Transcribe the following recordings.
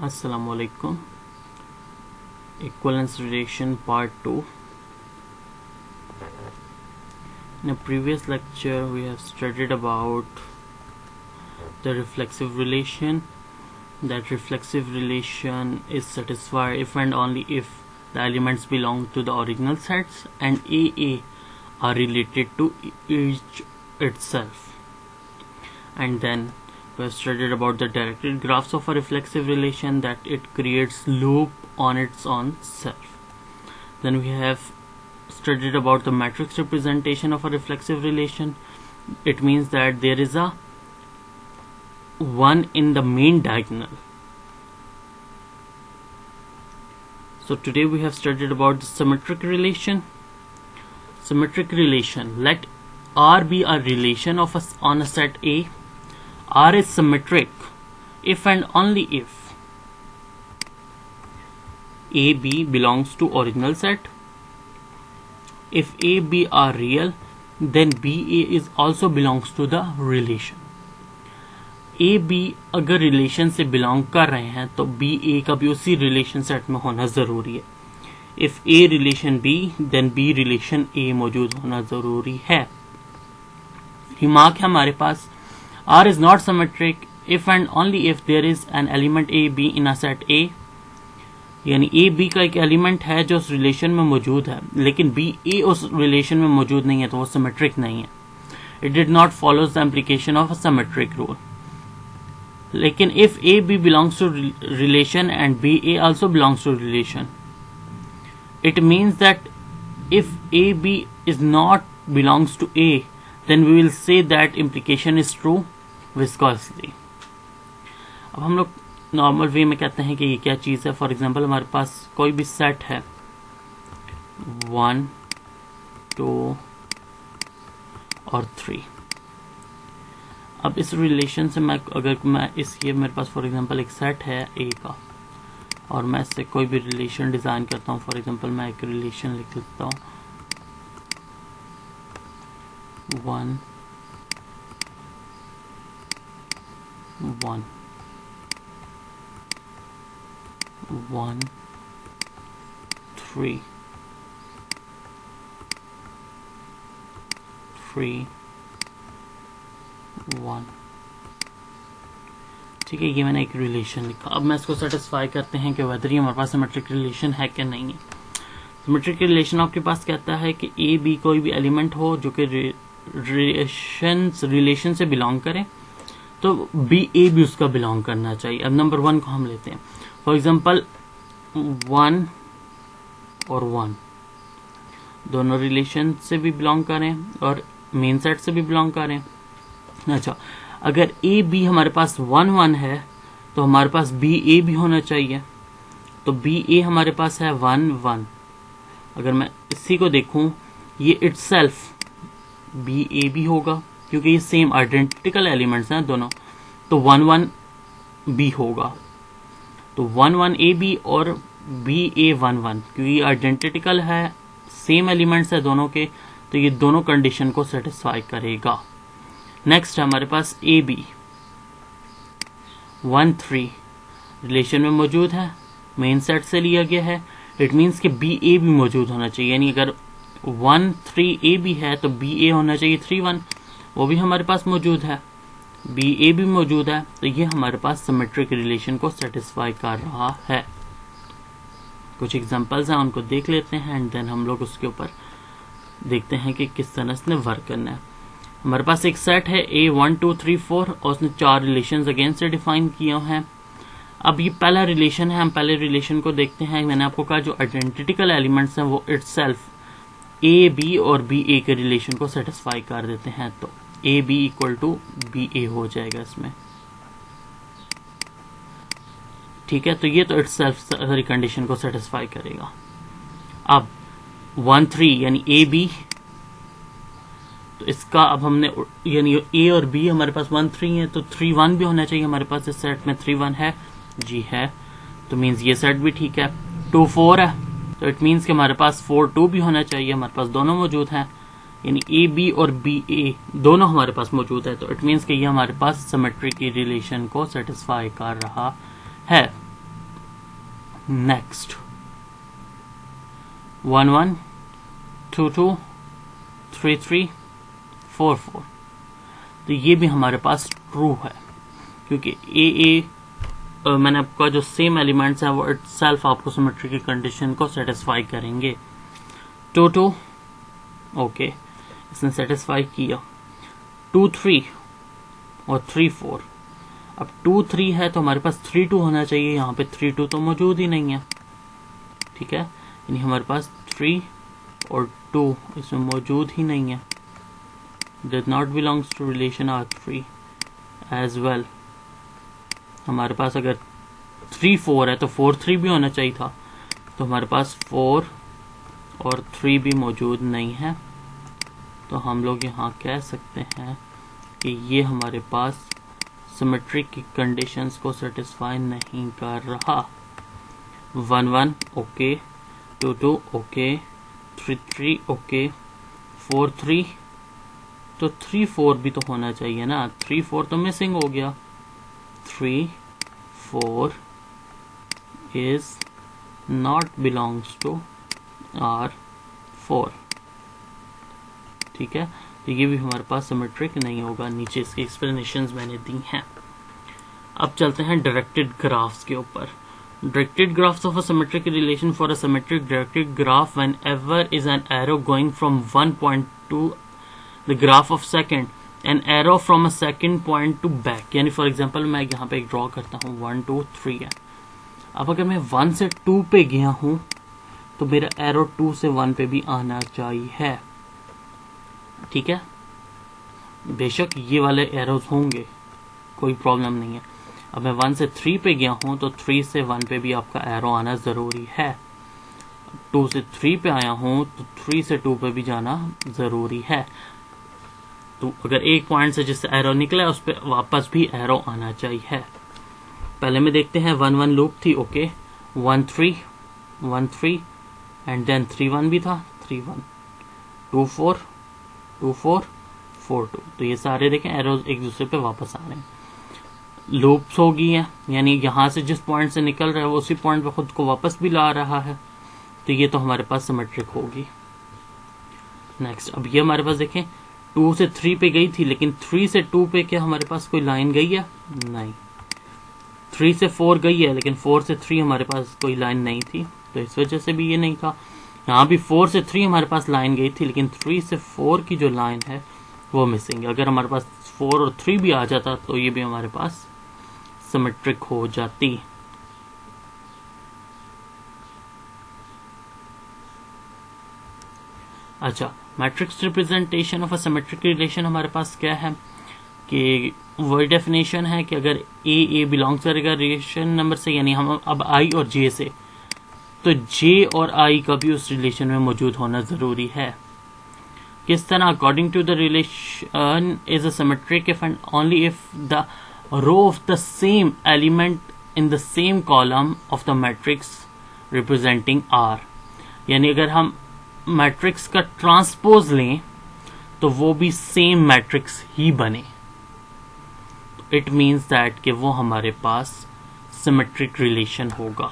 Assalamu alaikum. Equivalence relation part 2. In a previous lecture we have studied about the reflexive relation. That reflexive relation is satisfied if and only if the elements belong to the original sets and AA are related to each itself. And then we have studied about the directed graphs of a reflexive relation, that it creates loop on its own self. Then we have studied about the matrix representation of a reflexive relation. It means that there is a 1 in the main diagonal. So today we have studied about the symmetric relation. Symmetric relation, let R be a relation of on a set A. R is symmetric if and only if AB belongs to original set. If AB are real, then BA is also belongs to the relation. AB अगर relation से belong कर रहे हैं तो BA का भी उसी relation set में होना जरूरी है. If A relation B, then B relation A मौजूद होना जरूरी है. रिमार्क है हमारे पास, R is not symmetric if and only if there is an element A B in a set A. यानी A B का एक एलिमेंट है जो उस रिलेशन में मौजूद है, लेकिन B A उस रिलेशन में मौजूद नहीं है, तो वो सिमेट्रिक नहीं है. It did not follows the implication of a symmetric rule. लेकिन if A B belongs to relation and B A also belongs to relation, it means that if A B is not belongs to A, then we will say that implication is true viscously. अब हम लोग normal way में कहते हैं कि ये क्या चीज़ है. फॉर एग्जांपल हमारे पास कोई भी सेट है 1, 2 और 3. अब इस रिलेशन से ये मेरे पास फॉर एग्जांपल एक सेट है A का, और मैं इससे कोई भी रिलेशन डिज़ाइन करता हूँ. फॉर एग्जांपल मैं एक रिलेशन लिख लेता हूँ 1, 1, 1, 3, 3, 1. ठीक है, ये मैंने एक रिलेशन लिखा. अब मैं इसको सेटिस्फाई करते हैं कि वेदर ये हमारे पास सिमेट्रिक रिलेशन है कि नहीं है. सिमेट्रिक रिलेशन आपके पास कहता है कि ए बी कोई भी एलिमेंट हो जो कि रिलेशन से बिलोंग करे, तो बी ए भी उसका बिलोंग करना चाहिए. अब नंबर 1 को हम लेते हैं. फॉर एग्जांपल 1 और 1 दोनों रिलेशन से भी बिलोंग करें और मेन सेट से भी बिलोंग करें. अच्छा, अगर ए बी हमारे पास 1, 1 है तो हमारे पास बी ए भी होना चाहिए. तो बी ए हमारे पास है 1, 1. अगर मैं इसी को देखूं, ये इटसेल्फ बी ए भी होगा क्योंकि ये सेम आइडेंटिकल एलिमेंट्स हैं दोनों. तो 1, 1 बी होगा. तो 1, 1 ए बी और बी ए 1, 1 क्योंकि आइडेंटिकल है, सेम एलिमेंट्स है दोनों के, तो ये दोनों कंडीशन को सेटिस्फाई करेगा. नेक्स्ट है हमारे पास ए बी 1, 3 रिलेशन में मौजूद है, मेन सेट से लिया गया है. इट मीन्स कि बी ए भी मौजूद होना चाहिए. यानी अगर 1, 3 ए बी है तो बी ए होना चाहिए 3, 1. वो भी हमारे पास मौजूद है, बी ए भी मौजूद है, तो ये हमारे पास सिमेट्रिक रिलेशन को सेटिस्फाई कर रहा है. कुछ एग्जांपल्स हैं, उनको देख लेते हैं एंड देन हम लोग उसके ऊपर देखते हैं कि किस तरह से वर्क करना है. हमारे पास एक सेट है A 1, 2, 3, 4 और उसने 4 रिलेशंस अगेंस्ट से डिफाइन किए हैं. अब ये पहला रिलेशन है, हम पहले रिलेशन को देखते हैं. मैंने आपको कहा जो आइडेंटिकल एलिमेंट्स हैं वो इटसेल्फ ए बी और बी ए के रिलेशन को सेटिस्फाई कर देते हैं. तो A B equal to B A हो जाएगा इसमें. ठीक है, तो ये तो इटसेल्फ सारी कंडीशन को सेटिस्फाई करेगा. अब 1, 3 यानी ए बी, तो इसका अब हमने यानी ए और बी हमारे पास 1, 3 है, तो 3, 1 भी होना चाहिए हमारे पास. इस सेट में 3, 1 है जी है, तो मीन्स ये सेट भी ठीक है. 2, 4 है, तो इट मीन्स कि हमारे पास 4, 2 भी होना चाहिए. हमारे पास दोनों मौजूद हैं, यानी ए बी और बी ए दोनों हमारे पास मौजूद है. तो इट मीन्स कि ये हमारे पास सिमेट्री की रिलेशन को सेटिस्फाई कर रहा है. नेक्स्ट 1 1 2 2 3 3 4 4, तो ये भी हमारे पास ट्रू है क्योंकि ए मैंने आपका जो सेम एलिमेंट्स है वो इटसेल्फ आपको सिमेट्री की कंडीशन को सेटिस्फाई करेंगे। 2 2 ओके, इसने सेटिस्फाई किया। 2 3 और 3 4, अब 2 3 है तो हमारे पास 3 2 होना चाहिए, यहाँ पे 3 2 तो मौजूद ही नहीं है, ठीक है, यानी हमारे पास 3 और 2 इसमें मौजूद ही नहीं है, does not belongs to relation R3 as well। हमारे पास अगर 3 4 है तो 4 3 भी होना चाहिए था, तो हमारे पास 4 और 3 भी मौजूद नहीं है, तो हम लोग यहाँ कह सकते हैं कि ये हमारे पास सिमेट्री की कंडीशंस को सेटिस्फाई नहीं कर रहा। 1 1 ओके, 2 2 ओके, 3 3 ओके, 4 3, तो 3 4 भी तो होना चाहिए ना, 3 4 तो मिसिंग हो गया। 3 4 is not belongs to R4, ठीक है, तो ये भी हमारे पास सिमेट्रिक नहीं होगा। नीचे इसकी एक्सप्लेनेशंस मैंने दी हैं। अब चलते हैं डायरेक्टेड ग्राफ्स के ऊपर। Directed graphs of a symmetric relation for a symmetric directed graph whenever is an arrow going from one point to the graph of second, an arrow from a second point to back। यानी for example मैं यहाँ पे एक draw करता हूँ 1 2 3 है। अब अगर मैं 1 से 2 पे गया हूँ तो मेरा एरो 2 से 1 पे भी आना चाहिए, ठीक है, बेशक ये वाले एरोज होंगे, कोई प्रॉब्लम नहीं है। अब मैं 1 से 3 पे गया हूं तो 3 से 1 पे भी आपका एरो आना जरूरी है। 2 से 3 पे आया हूं तो 3 से 2 पे भी जाना जरूरी है। तो अगर एक पॉइंट से जिससे एरो निकला उस पर वापस भी एरो आना चाहिए। पहले में देखते हैं 1 1 लूप थी, ओके, 1 3 1 3 एंड देन 3 1 भी था, 3 1 2 4 2 4 4 2, तो ये सारे देखें एरोज एक दूसरे पे वापस आ रहे हैं। लूप्स होगी है, यानी यहाँ से जिस पॉइंट से निकल रहा है वो उसी पॉइंट पे खुद को वापस भी ला रहा है, तो ये तो हमारे पास सिमेट्रिक होगी। नेक्स्ट, अब ये हमारे पास देखें 2 से 3 पे गई थी, लेकिन 3 से 2 पे क्या हमारे पास कोई लाइन गई है? नहीं। 3 से 4 गई है, लेकिन 4 से 3 हमारे पास कोई लाइन नहीं थी, तो इस वजह से भी ये नहीं था। यहाँ भी 4 से 3 हमारे पास लाइन गई थी, लेकिन 3 से 4 की जो लाइन है वो मिसिंग है। अगर हमारे पास 4 और 3 भी आ जाता तो ये भी हमारे पास सिमेट्रिक हो जाती। अच्छा, matrix representation of a symmetric relation हमारे पास क्या है कि वही डेफिनेशन है कि अगर ए बिलोंग्स करेगा रिलेशन नंबर से, यानी हम अब आई और जे से, तो जे और आई का भी उस रिलेशन में मौजूद होना जरूरी है। किस तरह? According to the relation is a symmetric if and only if the row of the same element in the same column of the matrix representing R. यानी अगर हम मैट्रिक्स का ट्रांसपोज लें तो वो भी सेम मैट्रिक्स ही बने, इट मीन्स दैट कि वो हमारे पास सिमेट्रिक रिलेशन होगा।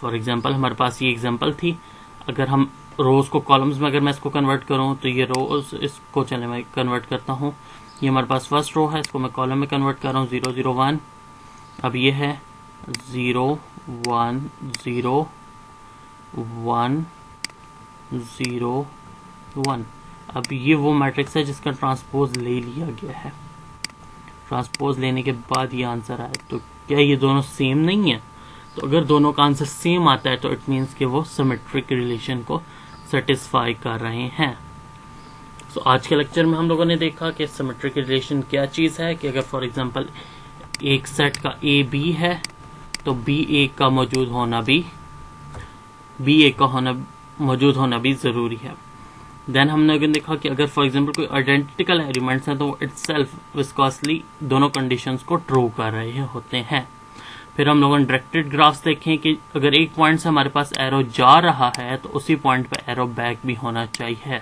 फॉर एग्जाम्पल हमारे पास ये एग्जाम्पल थी, अगर हम रोज को कॉलम्स में अगर मैं इसको कन्वर्ट करूं तो ये रोज, इसको चले मैं कन्वर्ट करता हूं, ये हमारे पास फर्स्ट रो है, इसको मैं कॉलम में कन्वर्ट कर रहा हूं 0 0 1। अब ये है 0 1 0 1 0 1। अब ये वो मैट्रिक्स है जिसका ट्रांसपोज ले लिया गया है। ट्रांसपोज लेने के बाद ये आंसर आया, तो क्या ये दोनों सेम नहीं है? तो अगर दोनों का आंसर सेम आता है तो इट मीन्स कि वो सिमेट्रिक रिलेशन को सेटिस्फाई कर रहे हैं। तो आज के लेक्चर में हम लोगों ने देखा कि सिमेट्रिक रिलेशन क्या चीज है, कि अगर फॉर एग्जांपल एक सेट का ए बी है तो बी ए का मौजूद होना भी मौजूद होना भी जरूरी है। देन हमने देखा कि अगर फॉर एग्जांपल कोई आइडेंटिकल एलिमेंट्स हैं तो वो इटसेल्फ विस्कोसली दोनों कंडीशंस को ट्रू कर रहे होते हैं। फिर हम लोगों ने डायरेक्टेड ग्राफ्स देखें कि अगर एक पॉइंट से हमारे पास एरो जा रहा है तो उसी पॉइंट पे एरो बैक भी होना चाहिए।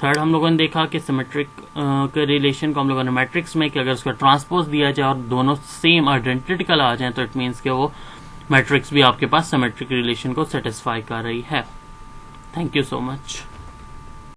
थर्ड हम लोगों ने देखा कि सिमेट्रिक के रिलेशन को हम लोगों ने मैट्रिक्स में कि अगर उसका ट्रांसपोज दिया जाए और दोनों सेम आइडेंटिकल आ जाए तो इट मीन्स कि वो मैट्रिक्स भी आपके पास सिमेट्रिक रिलेशन को सेटिस्फाई कर रही है। Thank you so much.